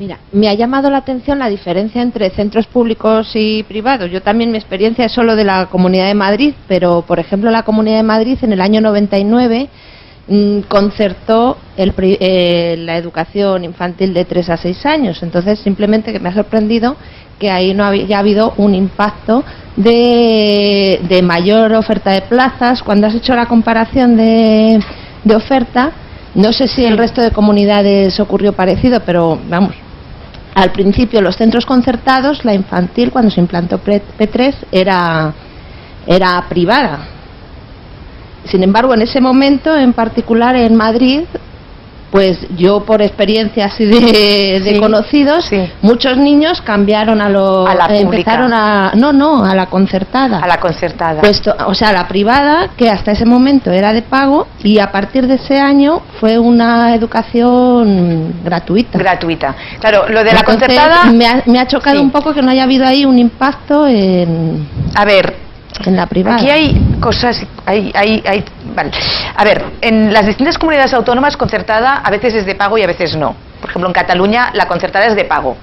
Mira, me ha llamado la atención la diferencia entre centros públicos y privados. Yo también, mi experiencia es solo de la Comunidad de Madrid, pero por ejemplo la Comunidad de Madrid en el año 99 concertó la educación infantil de 3 a 6 años. Entonces simplemente que me ha sorprendido que ahí no había habido un impacto de mayor oferta de plazas. Cuando has hecho la comparación de oferta, no sé si el resto de comunidades ocurrió parecido, pero vamos, al principio los centros concertados, la infantil cuando se implantó P3 era privada. Sin embargo, en ese momento, en particular en Madrid, pues yo por experiencia así de conocidos, muchos niños cambiaron a la empezaron a la concertada. A la concertada. Puesto, o sea, la privada, que hasta ese momento era de pago, y a partir de ese año fue una educación gratuita. Gratuita. Claro, lo de la concertada me ha chocado un poco que no haya habido ahí un impacto en... A ver, en la privada. Aquí hay cosas, vale. A ver, en las distintas comunidades autónomas concertada a veces es de pago y a veces no. Por ejemplo, en Cataluña la concertada es de pago.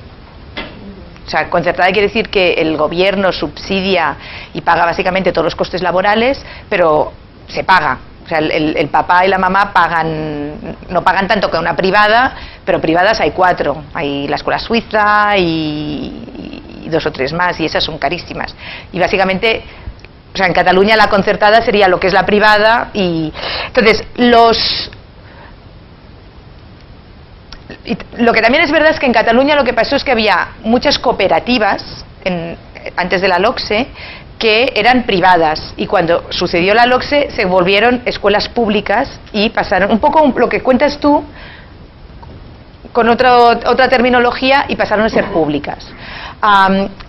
O sea, concertada quiere decir que el gobierno subsidia y paga básicamente todos los costes laborales, pero se paga. O sea, el papá y la mamá no pagan tanto que una privada, pero privadas hay 4. Hay la escuela suiza y 2 o 3 más, y esas son carísimas. Y básicamente, o sea, en Cataluña la concertada sería lo que es la privada, y entonces lo que también es verdad es que en Cataluña lo que pasó es que había muchas cooperativas antes de la LOCSE que eran privadas, y cuando sucedió la LOCSE se volvieron escuelas públicas y pasaron, un poco lo que cuentas tú con otra terminología, y pasaron a ser públicas.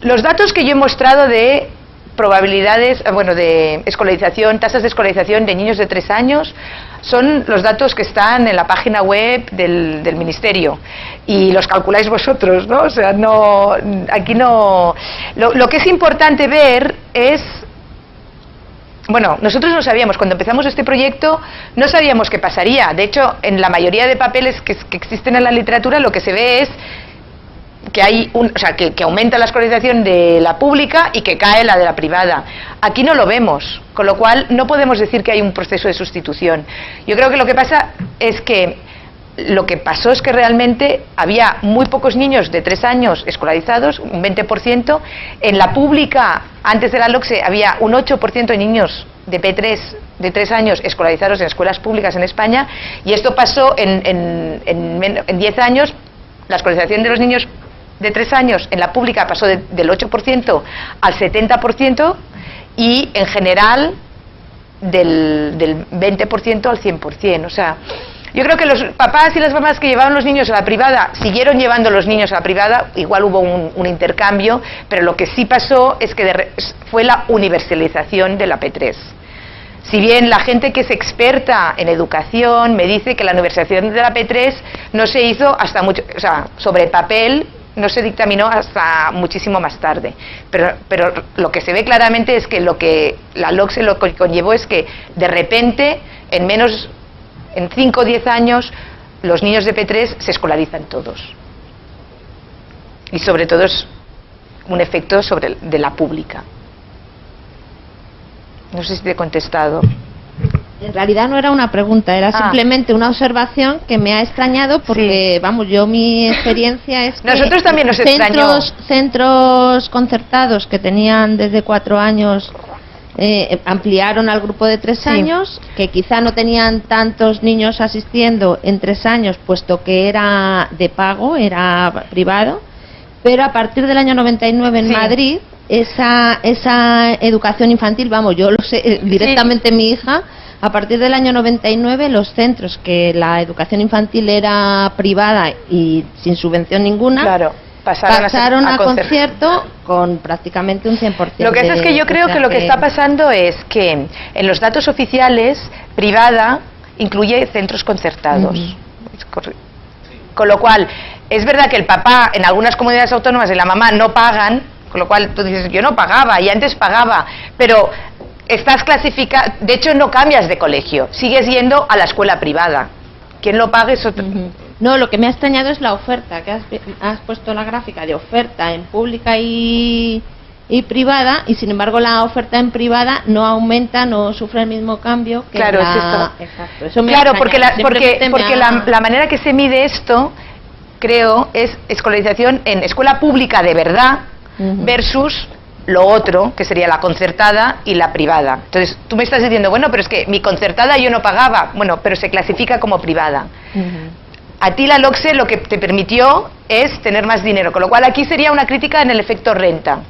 Los datos que yo he mostrado de probabilidades, de escolarización, tasas de escolarización de niños de 3 años, son los datos que están en la página web del Ministerio, y los calculáis vosotros, ¿no? O sea, aquí no... Lo que es importante ver es... Bueno, nosotros no sabíamos, cuando empezamos este proyecto, no sabíamos qué pasaría. De hecho, en la mayoría de papeles que existen en la literatura, lo que se ve es que hay que aumenta la escolarización de la pública y que cae la de la privada. Aquí no lo vemos, con lo cual no podemos decir que hay un proceso de sustitución. Yo creo que lo que pasa es que lo que pasó es que realmente había muy pocos niños de 3 años escolarizados, un 20%. En la pública, antes de la LOCSE, había un 8% de niños de P3 de 3 años escolarizados en escuelas públicas en España, y esto pasó en 10 años. La escolarización de los niños de 3 años en la pública pasó del 8% al 70%, y en general del 20% al 100%. O sea, yo creo que los papás y las mamás que llevaban los niños a la privada siguieron llevando los niños a la privada, igual hubo un intercambio, pero lo que sí pasó es que fue la universalización de la P3. Si bien la gente que es experta en educación me dice que la universalización de la P3 no se hizo hasta mucho, o sea, sobre papel no se dictaminó hasta muchísimo más tarde, pero lo que se ve claramente es que lo que la LOCSE lo que conllevó es que de repente en 5 o 10 años los niños de P3 se escolarizan todos, y sobre todo es un efecto de la pública. No sé si te he contestado. En realidad no era una pregunta, era simplemente una observación que me ha extrañado porque, vamos, mi experiencia es que nosotros también nos extrañó. Centros concertados que tenían desde 4 años ampliaron al grupo de 3 años, que quizá no tenían tantos niños asistiendo en 3 años, puesto que era de pago, era privado, pero a partir del año 99 en Madrid, esa educación infantil, vamos, yo lo sé directamente mi hija. A partir del año 99, los centros que la educación infantil era privada y sin subvención ninguna, pasaron a concierto con prácticamente un 100%. Lo que es que yo creo que lo que está pasando es que en los datos oficiales, privada incluye centros concertados. Con lo cual, es verdad que el papá en algunas comunidades autónomas y la mamá no pagan, con lo cual tú dices, yo no pagaba y antes pagaba, pero estás clasificado, de hecho no cambias de colegio, sigues yendo a la escuela privada. Quien lo pague es otro, No, lo que me ha extrañado es la oferta, que has puesto la gráfica de oferta en pública y privada, y sin embargo la oferta en privada no aumenta, no sufre el mismo cambio que claro, la... es esto. Exacto, eso me Claro, extraña. porque la manera que se mide esto, creo, es escolarización en escuela pública de verdad versus lo otro, que sería la concertada y la privada. Entonces, tú me estás diciendo, bueno, pero es que mi concertada yo no pagaba, bueno, pero se clasifica como privada. A ti la LOCSE lo que te permitió es tener más dinero, con lo cual aquí sería una crítica en el efecto renta.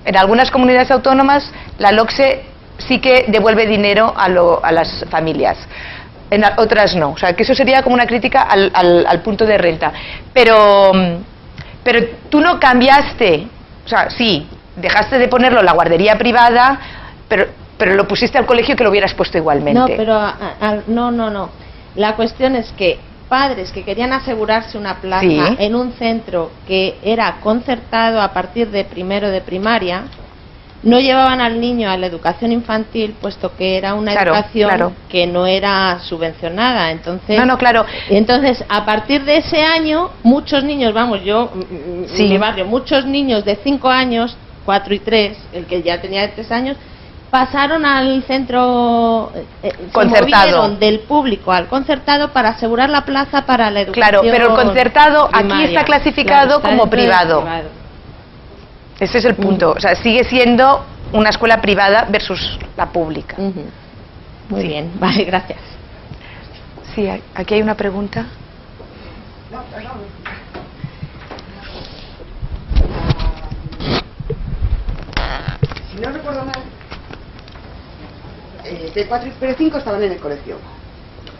En algunas comunidades autónomas la LOCSE sí que devuelve dinero a las familias, en otras no. O sea, que eso sería como una crítica al punto de renta. Pero tú no cambiaste, o sea, sí, dejaste de ponerlo en la guardería privada, pero lo pusiste al colegio que lo hubieras puesto igualmente. No, pero no. La cuestión es que padres que querían asegurarse una plaza en un centro que era concertado a partir de primero de primaria, no llevaban al niño a la educación infantil, puesto que era una educación que no era subvencionada. Entonces, entonces, a partir de ese año, muchos niños, en mi barrio, muchos niños de 5 años, 4 y 3, el que ya tenía de 3 años, pasaron al centro concertado, se movieron del público al concertado para asegurar la plaza para la educación. Claro, pero el concertado primaria, aquí está clasificado como privado. Ese es el punto, o sea, sigue siendo una escuela privada versus la pública. Muy bien, vale, gracias. Sí, aquí hay una pregunta. No, perdón. Si no recuerdo mal, P4 y P5 estaban en el colegio.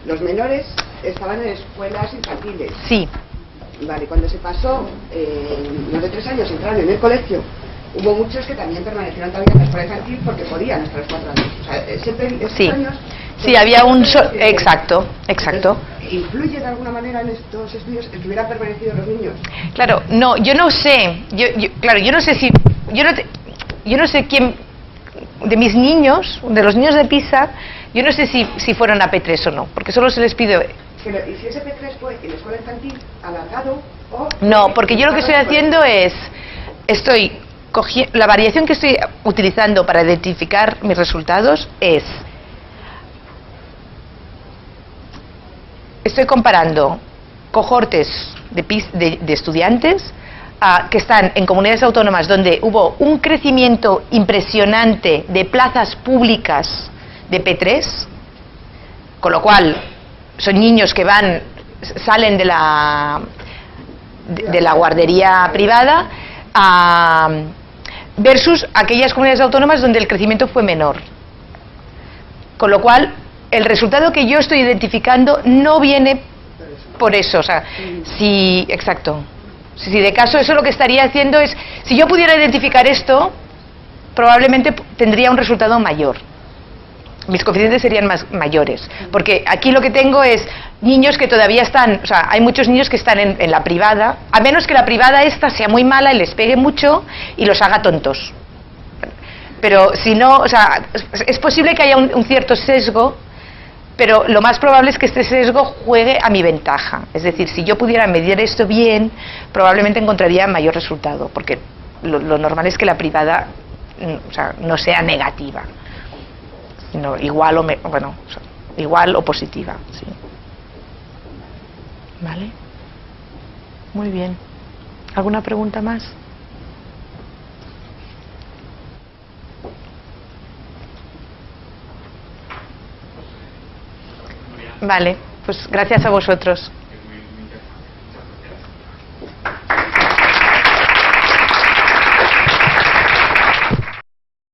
Los menores estaban en escuelas infantiles. Sí. Vale, cuando se pasó, los de 3 años entraron en el colegio, hubo muchos que también permanecieron todavía en la escuela infantil porque podían hasta los 4 años. O sea, siempre estos años... Sí, había un... Exacto. Entonces, ¿influye de alguna manera en estos estudios el que hubieran permanecido los niños? Claro, no, yo no sé. Yo no sé si... Yo no sé quién... De mis niños, de los niños de Pisa, yo no sé si fueron a P3 o no, porque solo se les pide... Pero, ¿y si ese P3 fue en la escuela infantil alargado o...? No, porque yo lo que estoy haciendo es... La variación que estoy utilizando para identificar mis resultados es... Estoy comparando cohortes de estudiantes que están en comunidades autónomas donde hubo un crecimiento impresionante de plazas públicas de P3, con lo cual son niños que salen de la guardería privada, versus aquellas comunidades autónomas donde el crecimiento fue menor. Con lo cual, el resultado que yo estoy identificando no viene por eso. O sea, exacto. Si de caso eso lo que estaría haciendo es, si yo pudiera identificar esto, probablemente tendría un resultado mayor. Mis coeficientes serían mayores, porque aquí lo que tengo es niños que todavía están, o sea, hay muchos niños que están en la privada, a menos que la privada esta sea muy mala y les pegue mucho y los haga tontos. Pero si no, o sea, es posible que haya un cierto sesgo, pero lo más probable es que este sesgo juegue a mi ventaja. Es decir, si yo pudiera medir esto bien, probablemente encontraría mayor resultado, porque lo normal es que la privada, o sea, no sea negativa, sino igual igual o positiva. Sí. ¿Vale? Muy bien. ¿Alguna pregunta más? Vale, pues gracias a vosotros.